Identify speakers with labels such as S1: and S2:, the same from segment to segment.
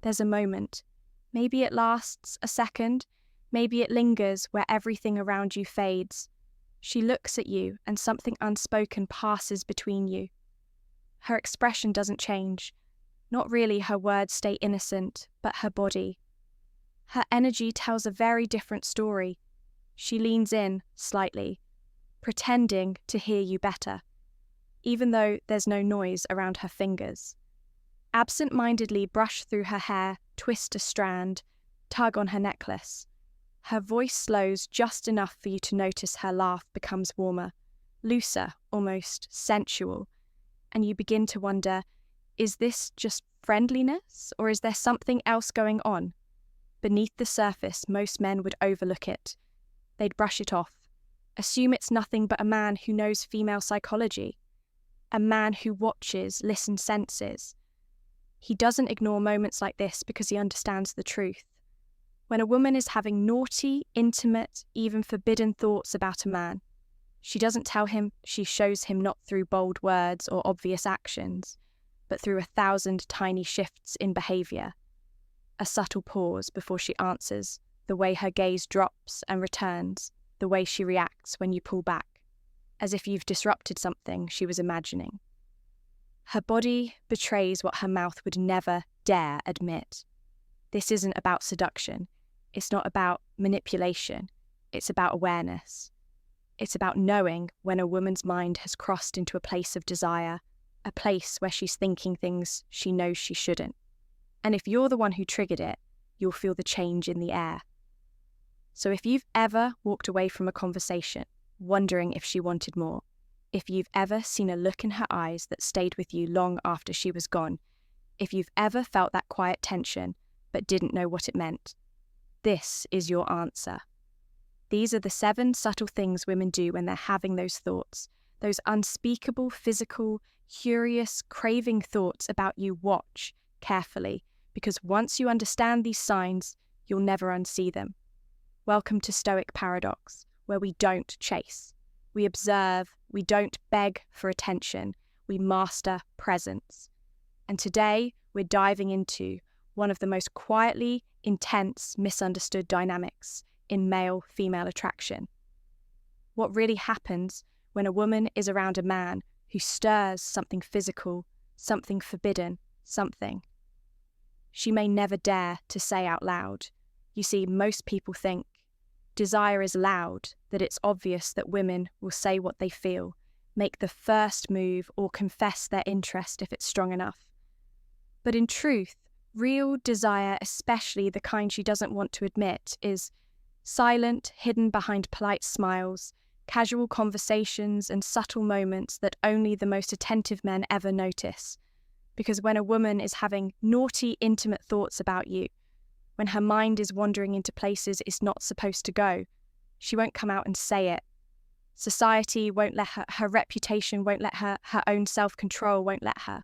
S1: There's a moment. Maybe it lasts a second, maybe it lingers where everything around you fades. She looks at you and something unspoken passes between you. Her expression doesn't change. Not really her words stay innocent, but her body. Her energy tells a very different story. She leans in slightly, pretending to hear you better, even though there's no noise around her fingers. Absent-mindedly brush through her hair, twist a strand, tug on her necklace. Her voice slows just enough for you to notice her laugh becomes warmer, looser, almost sensual, and you begin to wonder, is this just friendliness, or is there something else going on? Beneath the surface, most men would overlook it. They'd brush it off, assume it's nothing but a man who knows female psychology, a man who watches, listens, senses. He doesn't ignore moments like this because he understands the truth. When a woman is having naughty, intimate, even forbidden thoughts about a man, she doesn't tell him, she shows him not through bold words or obvious actions, but through 1,000 tiny shifts in behaviour. A subtle pause before she answers, the way her gaze drops and returns, the way she reacts when you pull back, as if you've disrupted something she was imagining. Her body betrays what her mouth would never dare admit. This isn't about seduction. It's not about manipulation. It's about awareness. It's about knowing when a woman's mind has crossed into a place of desire, a place where she's thinking things she knows she shouldn't. And if you're the one who triggered it, you'll feel the change in the air. So if you've ever walked away from a conversation, wondering if she wanted more, if you've ever seen a look in her eyes that stayed with you long after she was gone, if you've ever felt that quiet tension but didn't know what it meant, this is your answer. These are the 7 subtle things women do when they're having those thoughts, those unspeakable, physical, curious, craving thoughts about you. Watch carefully, because once you understand these signs, you'll never unsee them. Welcome to Stoic Paradox, where we don't chase. We observe, we don't beg for attention, we master presence. And today, we're diving into one of the most quietly intense, misunderstood dynamics in male-female attraction. What really happens when a woman is around a man who stirs something physical, something forbidden, something she may never dare to say out loud. You see, most people think desire is loud, that it's obvious that women will say what they feel, make the first move, or confess their interest if it's strong enough. But in truth, real desire, especially the kind she doesn't want to admit, is silent, hidden behind polite smiles, casual conversations, and subtle moments that only the most attentive men ever notice. Because when a woman is having naughty, intimate thoughts about you, when her mind is wandering into places it's not supposed to go, she won't come out and say it. Society won't let her, her reputation won't let her, her own self-control won't let her.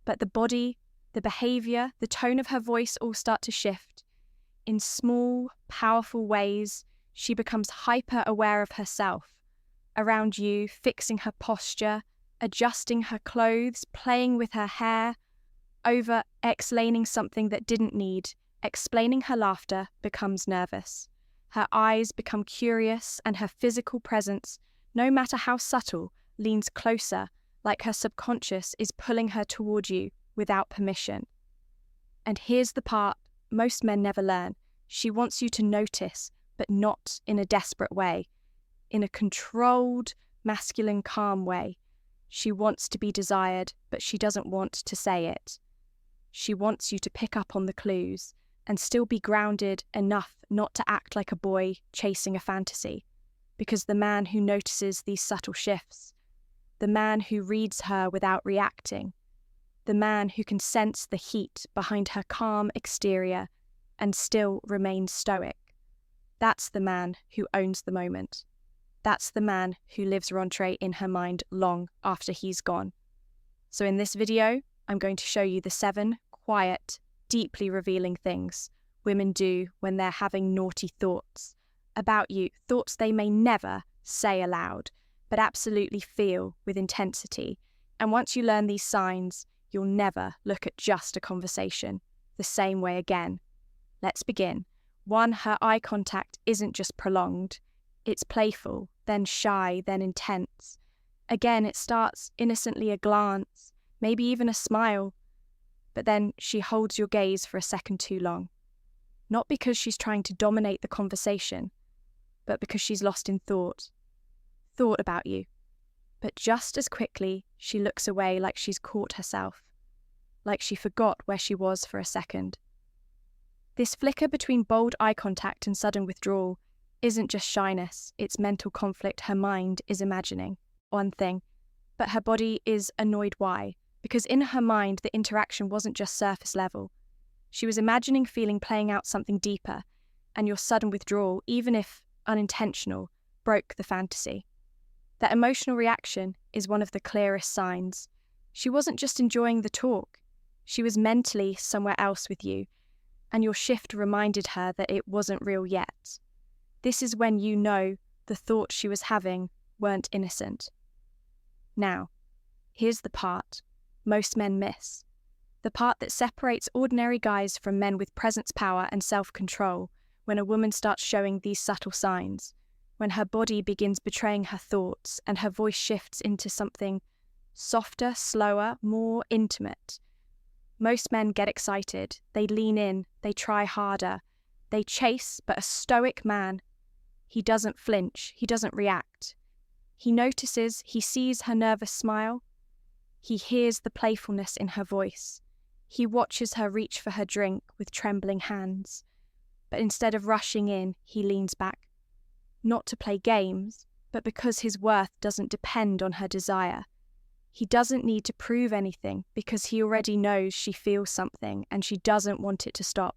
S1: But the body, the behaviour, the tone of her voice all start to shift. In small, powerful ways, she becomes hyper-aware of herself, around you, fixing her posture, adjusting her clothes, playing with her hair, over-explaining something that didn't need. Explaining her laughter becomes nervous. Her eyes become curious, and her physical presence, no matter how subtle, leans closer, like her subconscious is pulling her toward you without permission. And here's the part most men never learn. She wants you to notice, but not in a desperate way, in a controlled, masculine, calm way. She wants to be desired, but she doesn't want to say it. She wants you to pick up on the clues and still be grounded enough not to act like a boy chasing a fantasy. Because the man who notices these subtle shifts, the man who reads her without reacting, the man who can sense the heat behind her calm exterior and still remains stoic, that's the man who owns the moment. That's the man who lives rentré in her mind long after he's gone. So in this video, I'm going to show you the 7 quiet, deeply revealing things women do when they're having naughty thoughts about you, thoughts they may never say aloud, but absolutely feel with intensity. And once you learn these signs, you'll never look at just a conversation. the same way again. Let's begin. 1, her eye contact isn't just prolonged. It's playful, then shy, then intense. Again, it starts innocently a glance, maybe even a smile, but then she holds your gaze for a second too long. Not because she's trying to dominate the conversation, but because she's lost in thought about you. But just as quickly, she looks away like she's caught herself, like she forgot where she was for a second. This flicker between bold eye contact and sudden withdrawal isn't just shyness, it's mental conflict her mind is imagining one thing, but her body is annoyed why? Because in her mind, the interaction wasn't just surface level. She was imagining feeling playing out something deeper, and your sudden withdrawal, even if unintentional, broke the fantasy. That emotional reaction is one of the clearest signs. She wasn't just enjoying the talk, she was mentally somewhere else with you, and your shift reminded her that it wasn't real yet. This is when you know the thoughts she was having weren't innocent. Now, here's the part most men miss. The part that separates ordinary guys from men with presence power and self-control when a woman starts showing these subtle signs, when her body begins betraying her thoughts and her voice shifts into something softer, slower, more intimate. Most men get excited, they lean in, they try harder, they chase, but a stoic man, he doesn't flinch, he doesn't react. He notices, he sees her nervous smile, he hears the playfulness in her voice. He watches her reach for her drink with trembling hands. But instead of rushing in, he leans back. Not to play games, but because his worth doesn't depend on her desire. He doesn't need to prove anything because he already knows she feels something and she doesn't want it to stop.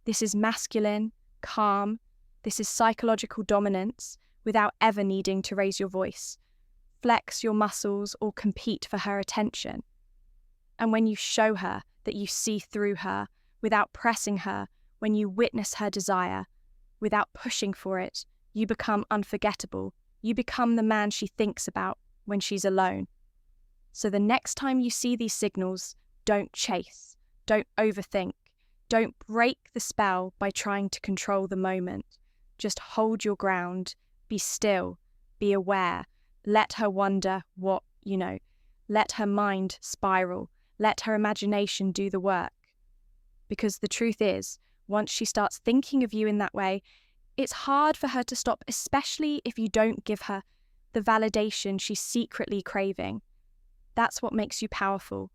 S1: This is masculine, calm. This is psychological dominance without ever needing to raise your voice, flex your muscles, or compete for her attention. And when you show her that you see through her without pressing her, when you witness her desire without pushing for it, you become unforgettable. You become the man she thinks about when she's alone. So the next time you see these signals, don't chase, don't overthink, don't break the spell by trying to control the moment. Just hold your ground, be still, be aware, let her wonder let her mind spiral, let her imagination do the work. Because the truth is, once she starts thinking of you in that way, it's hard for her to stop, especially if you don't give her the validation she's secretly craving. That's what makes you powerful.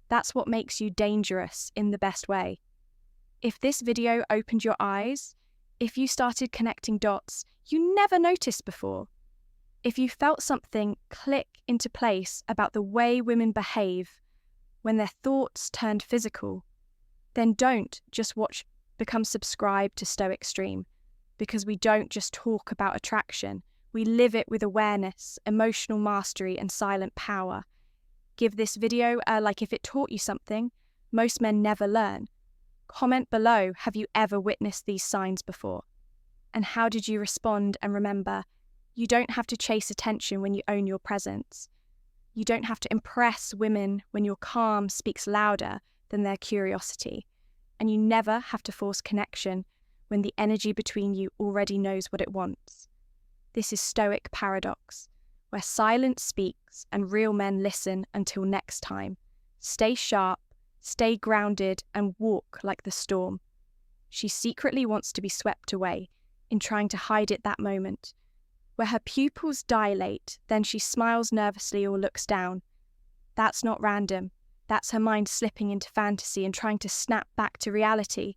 S1: That's what makes you dangerous in the best way. If this video opened your eyes, if you started connecting dots you never noticed before, if you felt something click into place about the way women behave when their thoughts turned physical, then don't just watch, become subscribed to Stoic Stream, because we don't just talk about attraction, we live it with awareness, emotional mastery, and silent power. Give this video a like if it taught you something. Most men never learn. Comment below, have you ever witnessed these signs before? And how did you respond? And remember, you don't have to chase attention when you own your presence. You don't have to impress women when your calm speaks louder than their curiosity. And you never have to force connection when the energy between you already knows what it wants. This is Stoic Paradox, where silence speaks and real men listen. Until next time, stay sharp, stay grounded, and walk like the storm. She secretly wants to be swept away in trying to hide it that moment, where her pupils dilate, then she smiles nervously or looks down. That's not random. That's her mind slipping into fantasy and trying to snap back to reality.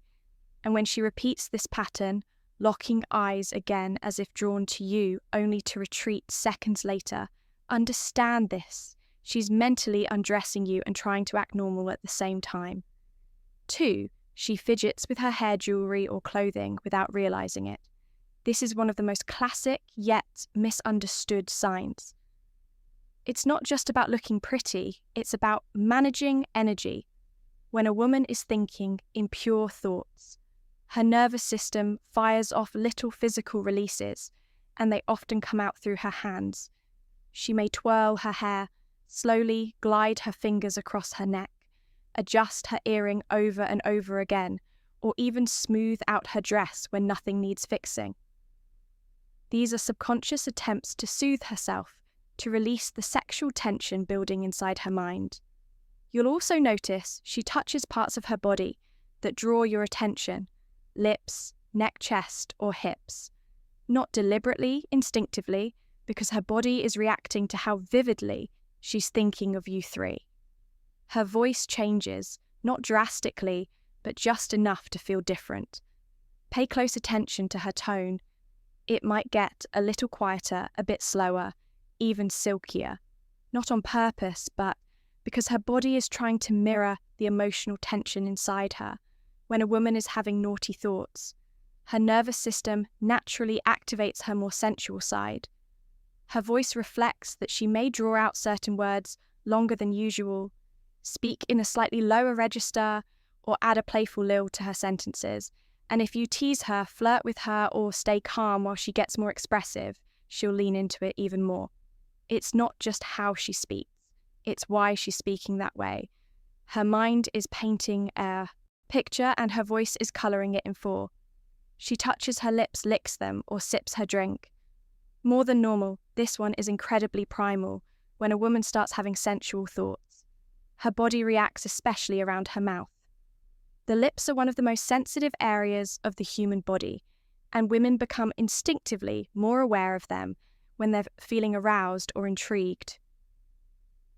S1: And when she repeats this pattern, locking eyes again as if drawn to you, only to retreat seconds later, understand this. She's mentally undressing you and trying to act normal at the same time. 2, she fidgets with her hair, jewelry, or clothing without realizing it. This is one of the most classic yet misunderstood signs. It's not just about looking pretty, it's about managing energy. When a woman is thinking impure thoughts, her nervous system fires off little physical releases, and they often come out through her hands. She may twirl her hair, slowly glide her fingers across her neck, adjust her earring over and over again, or even smooth out her dress when nothing needs fixing. These are subconscious attempts to soothe herself, to release the sexual tension building inside her mind. You'll also notice she touches parts of her body that draw your attention: lips, neck, chest, or hips. Not deliberately, instinctively, because her body is reacting to how vividly she's thinking of you three. Her voice changes, not drastically, but just enough to feel different. Pay close attention to her tone. It might get a little quieter, a bit slower, even silkier. Not on purpose, but because her body is trying to mirror the emotional tension inside her. When a woman is having naughty thoughts, her nervous system naturally activates her more sensual side. Her voice reflects that she may draw out certain words longer than usual, speak in a slightly lower register, or add a playful lilt to her sentences. And if you tease her, flirt with her, or stay calm while she gets more expressive, she'll lean into it even more. It's not just how she speaks, it's why she's speaking that way. Her mind is painting a picture and her voice is colouring it in 4. She touches her lips, licks them, or sips her drink. More than normal, this one is incredibly primal when a woman starts having sensual thoughts. Her body reacts especially around her mouth. The lips are one of the most sensitive areas of the human body, and women become instinctively more aware of them when they're feeling aroused or intrigued.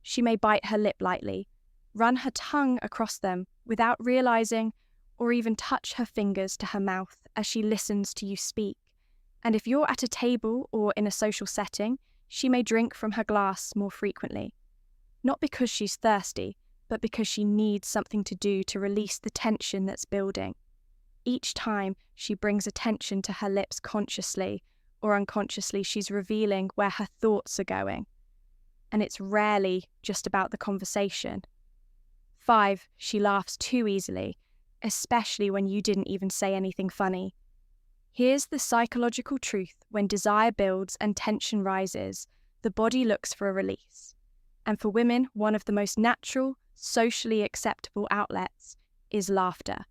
S1: She may bite her lip lightly, run her tongue across them without realizing, or even touch her fingers to her mouth as she listens to you speak. And if you're at a table or in a social setting, she may drink from her glass more frequently. Not because she's thirsty, but because she needs something to do to release the tension that's building. Each time she brings attention to her lips consciously or unconsciously, she's revealing where her thoughts are going. And it's rarely just about the conversation. 5, she laughs too easily, especially when you didn't even say anything funny. Here's the psychological truth: when desire builds and tension rises, the body looks for a release. And for women, one of the most natural, socially acceptable outlets is laughter.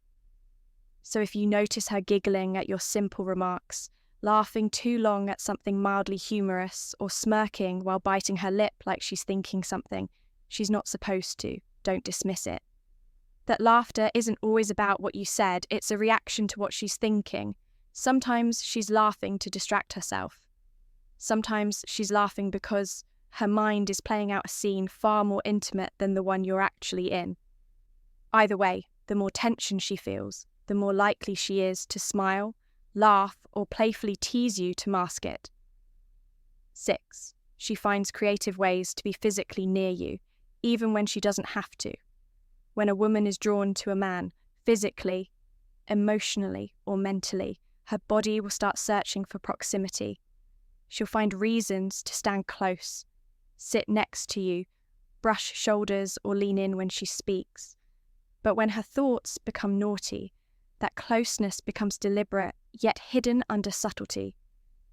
S1: So if you notice her giggling at your simple remarks, laughing too long at something mildly humorous, or smirking while biting her lip like she's thinking something she's not supposed to, don't dismiss it. That laughter isn't always about what you said, it's a reaction to what she's thinking. Sometimes she's laughing to distract herself. Sometimes she's laughing because her mind is playing out a scene far more intimate than the one you're actually in. Either way, the more tension she feels, the more likely she is to smile, laugh, or playfully tease you to mask it. 6, she finds creative ways to be physically near you, even when she doesn't have to. When a woman is drawn to a man, physically, emotionally, or mentally, her body will start searching for proximity. She'll find reasons to stand close, sit next to you, brush shoulders, or lean in when she speaks. But when her thoughts become naughty, that closeness becomes deliberate, yet hidden under subtlety.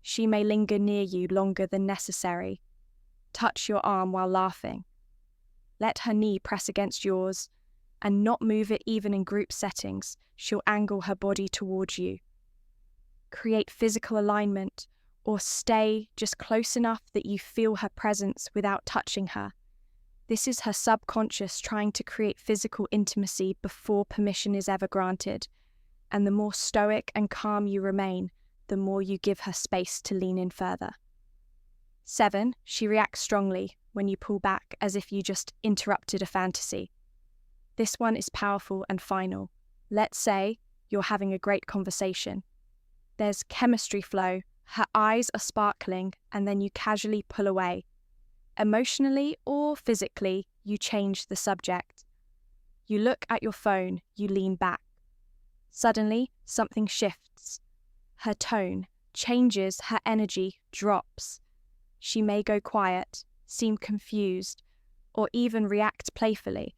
S1: She may linger near you longer than necessary, touch your arm while laughing, let her knee press against yours, and not move it even in group settings. She'll angle her body towards you. Create physical alignment, or stay just close enough that you feel her presence without touching her. This is her subconscious trying to create physical intimacy before permission is ever granted. And the more stoic and calm you remain, the more you give her space to lean in further. 7, she reacts strongly when you pull back as if you just interrupted a fantasy. This one is powerful and final. Let's say you're having a great conversation. There's chemistry flow, her eyes are sparkling, and then you casually pull away. Emotionally or physically, you change the subject. You look at your phone, you lean back. Suddenly, something shifts. Her tone changes, her energy drops. She may go quiet, seem confused, or even react playfully,